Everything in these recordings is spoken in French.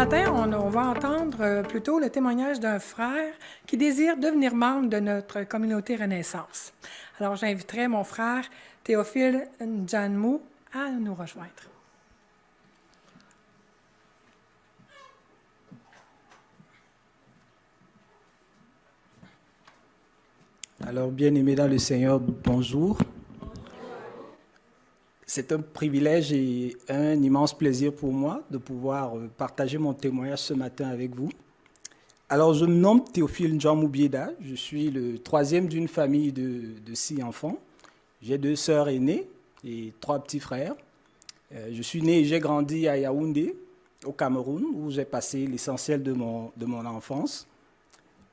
matin, on va entendre plutôt le témoignage d'un frère qui désire devenir membre de notre communauté Renaissance. Alors, j'inviterai mon frère Théophile Njanmou à nous rejoindre. Alors, bien-aimés dans le Seigneur, bonjour. C'est un privilège et un immense plaisir pour moi de pouvoir partager mon témoignage ce matin avec vous. Alors, je me nomme Théophile Njanmou Bieda. Je suis le troisième d'une famille de 6 enfants. J'ai 2 sœurs aînées et 3 petits frères. Je suis né et j'ai grandi à Yaoundé, au Cameroun, où j'ai passé l'essentiel de mon enfance.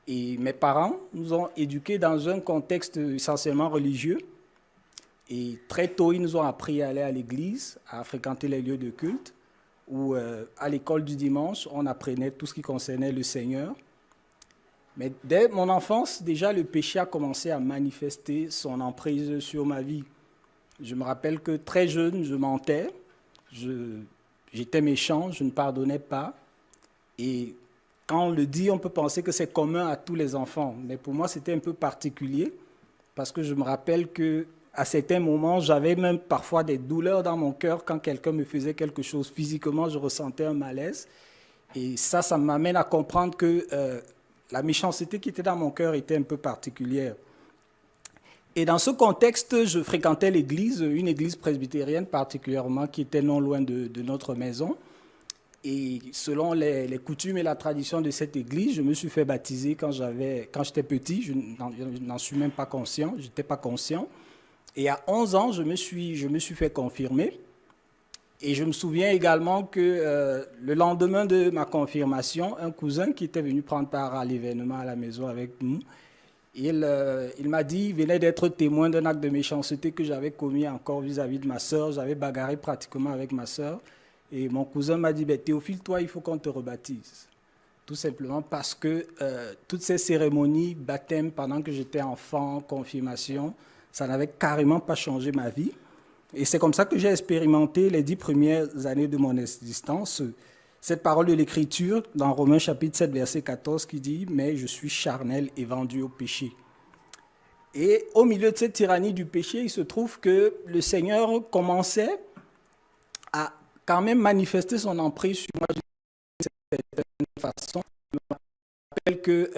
Et mes parents nous ont éduqués dans un contexte essentiellement religieux. Et très tôt, ils nous ont appris à aller à l'église, à fréquenter les lieux de culte, où à l'école du dimanche, on apprenait tout ce qui concernait le Seigneur. Mais dès mon enfance, déjà, le péché a commencé à manifester son emprise sur ma vie. Je me rappelle que très jeune, je mentais, j'étais méchant, je ne pardonnais pas. Et quand on le dit, on peut penser que c'est commun à tous les enfants. Mais pour moi, c'était un peu particulier, parce que je me rappelle que à certains moments, j'avais même parfois des douleurs dans mon cœur quand quelqu'un me faisait quelque chose. Physiquement, je ressentais un malaise. Et ça m'amène à comprendre que la méchanceté qui était dans mon cœur était un peu particulière. Et dans ce contexte, je fréquentais l'église, une église presbytérienne particulièrement, qui était non loin de notre maison. Et selon les coutumes et la tradition de cette église, je me suis fait baptiser quand j'étais petit. Je n'en suis même pas conscient, je n'étais pas conscient. Et à 11 ans, je me suis fait confirmer. Et je me souviens également que le lendemain de ma confirmation, un cousin qui était venu prendre part à l'événement à la maison avec nous, il m'a dit, il venait d'être témoin d'un acte de méchanceté que j'avais commis encore vis-à-vis de ma sœur. J'avais bagarré pratiquement avec ma sœur. Et mon cousin m'a dit, Théophile, toi, il faut qu'on te rebaptise. Tout simplement parce que toutes ces cérémonies, baptême pendant que j'étais enfant, confirmation, ça n'avait carrément pas changé ma vie. Et c'est comme ça que j'ai expérimenté les 10 premières années de mon existence cette parole de l'Écriture dans Romains chapitre 7, verset 14 qui dit « Mais je suis charnel et vendu au péché ». Et au milieu de cette tyrannie du péché, il se trouve que le Seigneur commençait à quand même manifester son emprise sur moi d'une certaine façon. Je me rappelle que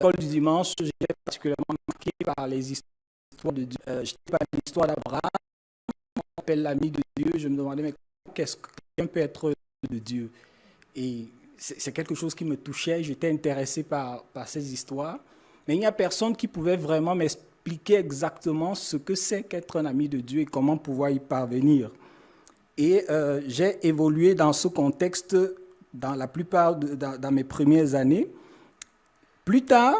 l'école du dimanche, j'étais particulièrement marqué par les histoires de Dieu. J'étais par l'histoire d'Abraham, on appelle l'ami de Dieu. Je me demandais, mais qu'est-ce que quelqu'un peut être de Dieu? Et c'est quelque chose qui me touchait. J'étais intéressé par ces histoires. Mais il n'y a personne qui pouvait vraiment m'expliquer exactement ce que c'est qu'être un ami de Dieu et comment pouvoir y parvenir. Et j'ai évolué dans ce contexte dans la plupart dans mes premières années. Plus tard,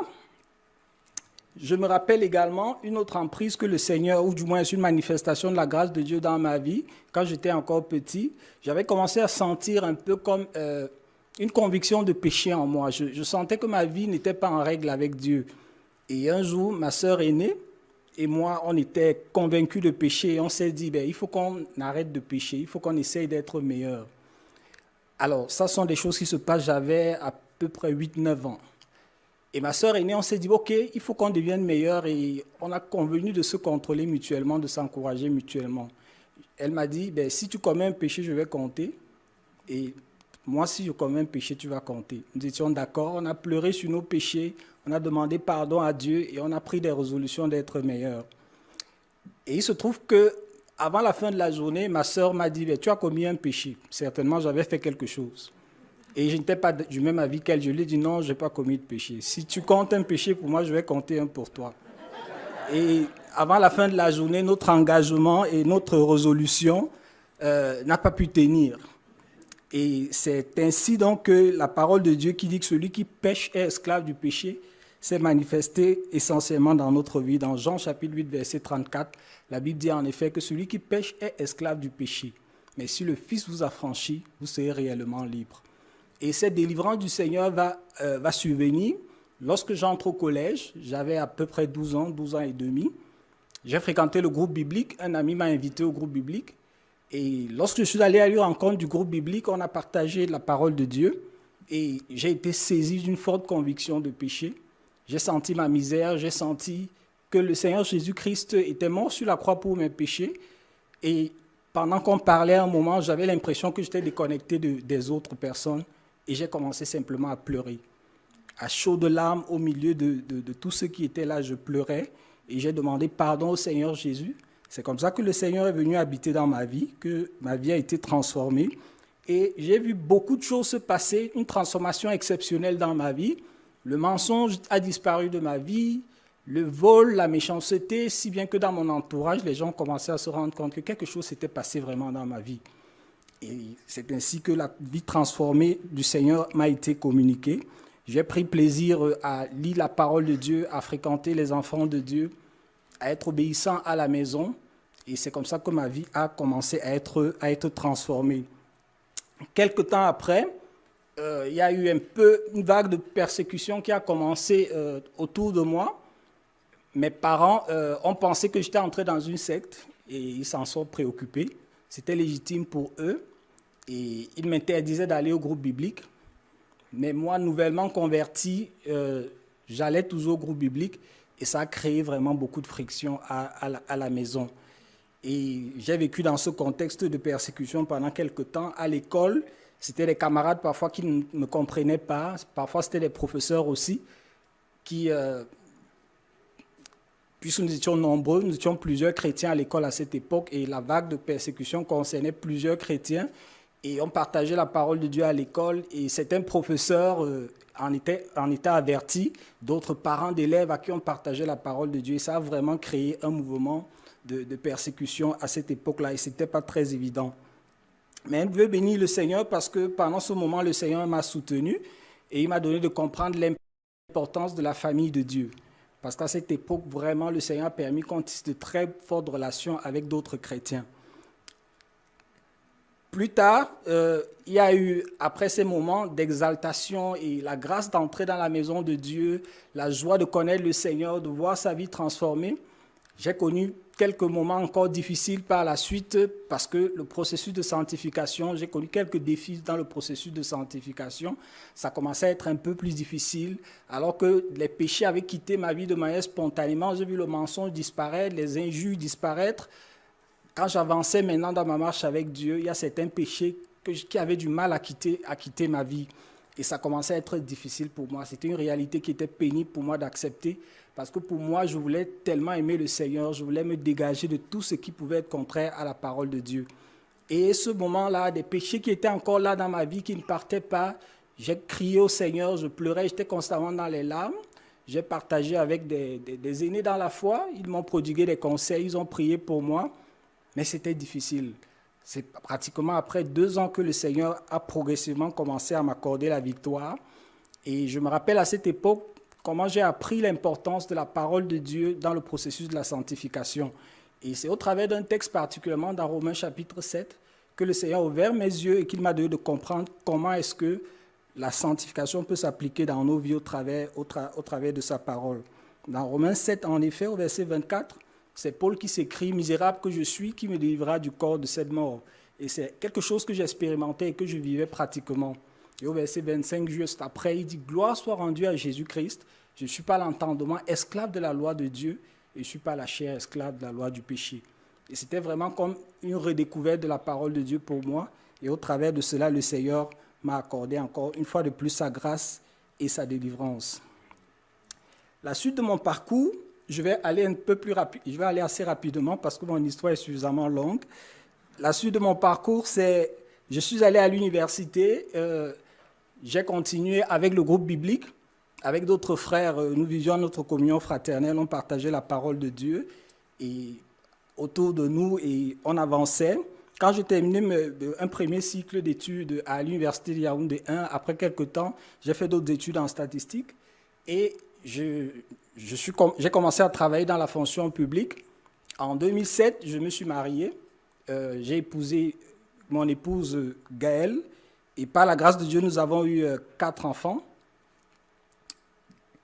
je me rappelle également une autre emprise que le Seigneur, ou du moins une manifestation de la grâce de Dieu dans ma vie. Quand j'étais encore petit, j'avais commencé à sentir un peu comme une conviction de péché en moi. Je sentais que ma vie n'était pas en règle avec Dieu. Et un jour, ma sœur aînée et moi, on était convaincus de péché et on s'est dit, il faut qu'on arrête de pécher, il faut qu'on essaye d'être meilleur. Alors, ça sont des choses qui se passent, j'avais à peu près 8-9 ans. Et ma sœur aînée, on s'est dit, OK, il faut qu'on devienne meilleur et on a convenu de se contrôler mutuellement, de s'encourager mutuellement. Elle m'a dit, si tu commets un péché, je vais compter. Et moi, si je commets un péché, tu vas compter. Nous étions d'accord, on a pleuré sur nos péchés, on a demandé pardon à Dieu et on a pris des résolutions d'être meilleurs. Et il se trouve qu'avant la fin de la journée, ma sœur m'a dit, tu as commis un péché. Certainement, j'avais fait quelque chose. Et je n'étais pas du même avis qu'elle. Je lui ai dit, non, je n'ai pas commis de péché. Si tu comptes un péché pour moi, je vais compter un pour toi. Et avant la fin de la journée, notre engagement et notre résolution n'a pas pu tenir. Et c'est ainsi donc que la parole de Dieu qui dit que celui qui pêche est esclave du péché s'est manifestée essentiellement dans notre vie. Dans Jean chapitre 8, verset 34, la Bible dit en effet que celui qui pêche est esclave du péché. Mais si le Fils vous a franchi, vous serez réellement libre. Et cette délivrance du Seigneur va survenir lorsque j'entre au collège. J'avais à peu près 12 ans et demi. J'ai fréquenté le groupe biblique. Un ami m'a invité au groupe biblique. Et lorsque je suis allé à une rencontre du groupe biblique, on a partagé la parole de Dieu. et j'ai été saisi d'une forte conviction de péché. J'ai senti ma misère, j'ai senti que le Seigneur Jésus-Christ était mort sur la croix pour mes péchés. Et pendant qu'on parlait un moment, j'avais l'impression que j'étais déconnecté des autres personnes et j'ai commencé simplement à pleurer. À chaudes larmes, au milieu de tous ceux qui étaient là, je pleurais et j'ai demandé pardon au Seigneur Jésus. C'est comme ça que le Seigneur est venu habiter dans ma vie, que ma vie a été transformée. Et j'ai vu beaucoup de choses se passer, une transformation exceptionnelle dans ma vie. Le mensonge a disparu de ma vie, le vol, la méchanceté, si bien que dans mon entourage, les gens commençaient à se rendre compte que quelque chose s'était passé vraiment dans ma vie. Et c'est ainsi que la vie transformée du Seigneur m'a été communiquée. J'ai pris plaisir à lire la parole de Dieu, à fréquenter les enfants de Dieu, à être obéissant à la maison. Et c'est comme ça que ma vie a commencé à être transformée. Quelque temps après, il y a eu un peu une vague de persécution qui a commencé autour de moi. Mes parents ont pensé que j'étais entré dans une secte et ils s'en sont préoccupés. C'était légitime pour eux et ils m'interdisaient d'aller au groupe biblique. Mais moi, nouvellement converti, j'allais toujours au groupe biblique et ça a créé vraiment beaucoup de friction à la maison. Et j'ai vécu dans ce contexte de persécution pendant quelques temps. À l'école, c'était des camarades parfois qui ne me comprenaient pas. Parfois, c'était des professeurs aussi qui, puisque nous étions nombreux, nous étions plusieurs chrétiens à l'école à cette époque et la vague de persécution concernait plusieurs chrétiens. Et on partageait la parole de Dieu à l'école et certains professeurs en étaient avertis, d'autres parents d'élèves à qui on partageait la parole de Dieu. Et ça a vraiment créé un mouvement de persécution à cette époque-là et ce n'était pas très évident. Mais je veux bénir le Seigneur parce que pendant ce moment, le Seigneur m'a soutenu et il m'a donné de comprendre l'importance de la famille de Dieu. Parce qu'à cette époque, vraiment, le Seigneur a permis qu'on tisse de très fortes relations avec d'autres chrétiens. Plus tard, il y a eu, après ces moments d'exaltation et la grâce d'entrer dans la maison de Dieu, la joie de connaître le Seigneur, de voir sa vie transformée, j'ai connu quelques moments encore difficiles par la suite parce que le processus de sanctification, j'ai connu quelques défis dans le processus de sanctification. Ça commençait à être un peu plus difficile alors que les péchés avaient quitté ma vie de manière spontanément. J'ai vu le mensonge disparaître, les injures disparaître. Quand j'avançais maintenant dans ma marche avec Dieu, il y a certains péchés qui avaient du mal à quitter ma vie. Et ça commençait à être difficile pour moi. C'était une réalité qui était pénible pour moi d'accepter. Parce que pour moi, je voulais tellement aimer le Seigneur, je voulais me dégager de tout ce qui pouvait être contraire à la parole de Dieu. Et ce moment-là, des péchés qui étaient encore là dans ma vie, qui ne partaient pas, j'ai crié au Seigneur, je pleurais, j'étais constamment dans les larmes. J'ai partagé avec des aînés dans la foi, ils m'ont prodigué des conseils, ils ont prié pour moi, mais c'était difficile. C'est pratiquement après 2 ans que le Seigneur a progressivement commencé à m'accorder la victoire. Et je me rappelle à cette époque, comment j'ai appris l'importance de la parole de Dieu dans le processus de la sanctification. Et c'est au travers d'un texte particulièrement dans Romains chapitre 7 que le Seigneur a ouvert mes yeux et qu'il m'a donné de comprendre comment est-ce que la sanctification peut s'appliquer dans nos vies au travers de sa parole. Dans Romains 7, en effet, au verset 24, c'est Paul qui s'écrit « Misérable que je suis, qui me délivrera du corps de cette mort ?» Et c'est quelque chose que j'expérimentais et que je vivais pratiquement. Et au verset 25, juste après, il dit « Gloire soit rendue à Jésus-Christ. Je ne suis pas l'entendement esclave de la loi de Dieu et je ne suis pas la chair esclave de la loi du péché. » Et c'était vraiment comme une redécouverte de la parole de Dieu pour moi. Et au travers de cela, le Seigneur m'a accordé encore une fois de plus sa grâce et sa délivrance. La suite de mon parcours, je vais aller un peu plus rapide. Je vais aller assez rapidement parce que mon histoire est suffisamment longue. La suite de mon parcours, c'est je suis allé à l'université. J'ai continué avec le groupe biblique, avec d'autres frères. Nous vivions notre communion fraternelle, on partageait la parole de Dieu et autour de nous et on avançait. Quand j'ai terminé un premier cycle d'études à l'université de Yaoundé 1, après quelques temps, j'ai fait d'autres études en statistique et j'ai commencé à travailler dans la fonction publique. En 2007, je me suis marié. J'ai épousé mon épouse Gaëlle. Et par la grâce de Dieu, nous avons eu 4 enfants.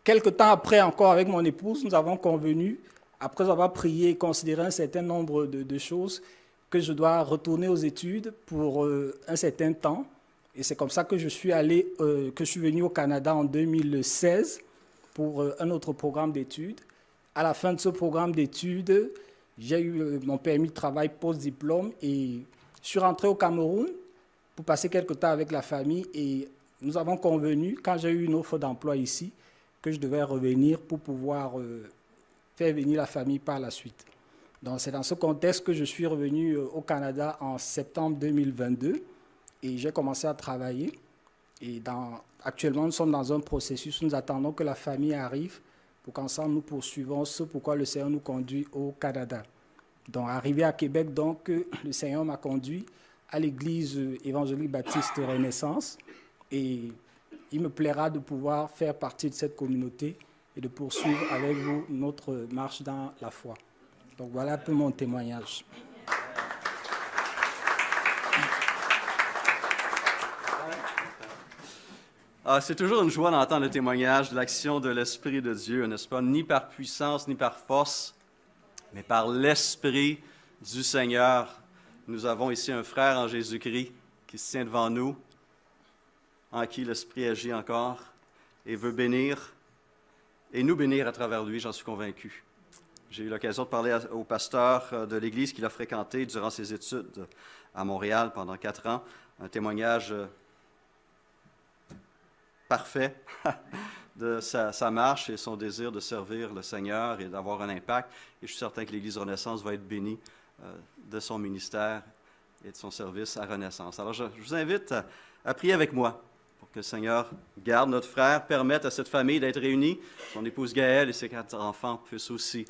Quelque temps après, encore avec mon épouse, nous avons convenu, après avoir prié et considéré un certain nombre de choses, que je dois retourner aux études pour un certain temps. Et c'est comme ça que je suis venu au Canada en 2016 pour un autre programme d'études. À la fin de ce programme d'études, j'ai eu mon permis de travail post-diplôme et je suis rentré au Cameroun pour passer quelques temps avec la famille et nous avons convenu, quand j'ai eu une offre d'emploi ici, que je devais revenir pour pouvoir faire venir la famille par la suite. Donc c'est dans ce contexte que je suis revenu au Canada en septembre 2022 et j'ai commencé à travailler. Et actuellement, nous sommes dans un processus où nous attendons que la famille arrive pour qu'ensemble nous poursuivons ce pourquoi le Seigneur nous conduit au Canada. Donc, arrivé à Québec, donc, le Seigneur m'a conduit à l'église évangélique baptiste Renaissance et il me plaira de pouvoir faire partie de cette communauté et de poursuivre avec vous notre marche dans la foi. Donc, voilà un peu mon témoignage. C'est toujours une joie d'entendre le témoignage de l'action de l'Esprit de Dieu, n'est-ce pas? Ni par puissance, ni par force, mais par l'Esprit du Seigneur. Nous avons ici un frère en Jésus-Christ qui se tient devant nous, en qui l'Esprit agit encore et veut bénir et nous bénir à travers lui, j'en suis convaincu. J'ai eu l'occasion de parler au pasteur de l'Église qu'il a fréquenté durant ses études à Montréal pendant 4 ans. Un témoignage parfait de sa marche et son désir de servir le Seigneur et d'avoir un impact. Et je suis certain que l'Église Renaissance va être bénie de son ministère et de son service à Renaissance. Alors, je vous invite à prier avec moi pour que le Seigneur garde notre frère, permette à cette famille d'être réunie, son épouse Gaëlle et ses 4 enfants puissent aussi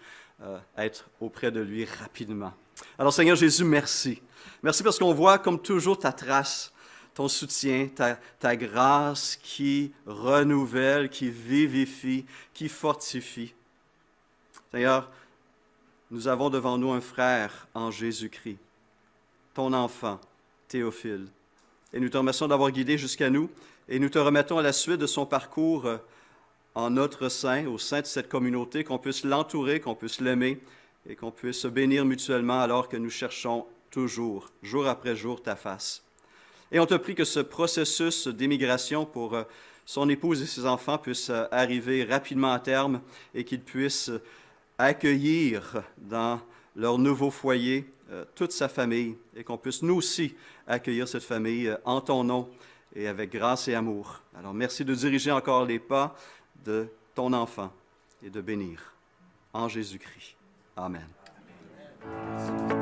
être auprès de lui rapidement. Alors, Seigneur Jésus, merci. Merci parce qu'on voit, comme toujours, ta trace, ton soutien, ta grâce qui renouvelle, qui vivifie, qui fortifie. Seigneur, nous avons devant nous un frère en Jésus-Christ, ton enfant, Théophile. Et nous te remercions d'avoir guidé jusqu'à nous et nous te remettons à la suite de son parcours en notre sein, au sein de cette communauté, qu'on puisse l'entourer, qu'on puisse l'aimer et qu'on puisse se bénir mutuellement alors que nous cherchons toujours, jour après jour, ta face. Et on te prie que ce processus d'émigration pour son épouse et ses enfants puisse arriver rapidement à terme et qu'ils puissent accueillir dans leur nouveau foyer toute sa famille et qu'on puisse nous aussi accueillir cette famille en ton nom et avec grâce et amour. Alors merci de diriger encore les pas de ton enfant et de bénir en Jésus-Christ. Amen. Amen.